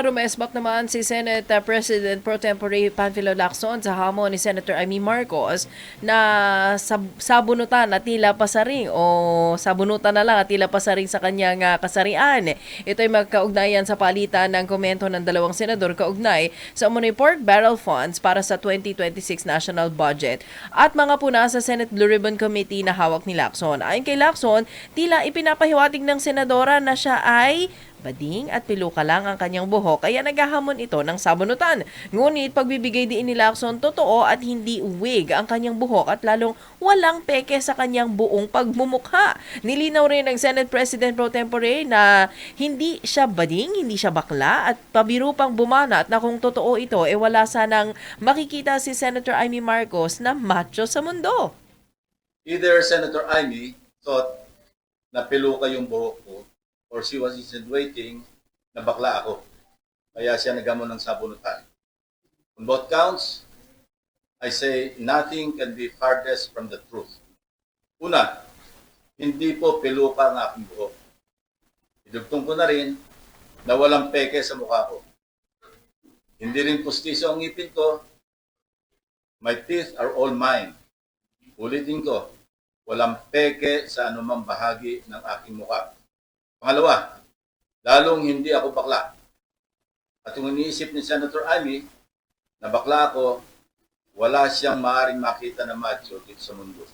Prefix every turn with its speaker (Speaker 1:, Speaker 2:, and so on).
Speaker 1: rumesbak naman si Senate President Pro Tempore Panfilo Lacson sa hamon ni Senator Amy Marcos na sabunutan at tila pasaring o sabunutan na lang at tila pasaring sa kanyang kasarian. Ito ay magkaugnayan sa palitan ng komento ng dalawang senador kaugnay sa umunoy pork barrel funds para sa 2026 national budget at mga puna sa Senate Blue Ribbon Committee na hawak ni Lacson. Ayon kay Lacson, tila ipinapahiwatig ng senadora na siya ay bading at piluka lang ang kanyang buhok kaya naghahamon ito ng sabunutan. Ngunit pagbibigay din ni Lacson totoo at hindi wig ang kanyang buhok at lalong walang peke sa kanyang buong pagmumukha. Nilinaw rin ng Senate President Pro Tempore na hindi siya bading, hindi siya bakla at pabiro pang bumanat na kung totoo ito wala sanang makikita si Senator Amy Marcos na macho sa mundo.
Speaker 2: Either Senator Amy thought na piluka yung buhok ko or she was insinuating na bakla ako. Kaya siya nagamon ng sabunutan. On both counts, I say nothing can be farthest from the truth. Una, hindi po piluka ang aking buhok. Idugtong ko na rin na walang peke sa mukha ko. Hindi rin pustiso ang ngipin ko. My teeth are all mine. Ulitin ko, walang peke sa anumang bahagi ng aking mukha. Pangalawa, lalong hindi ako bakla. At kung iniisip ni Senator Amy na bakla ako, wala siyang maaaring makita na macho dito sa mundo.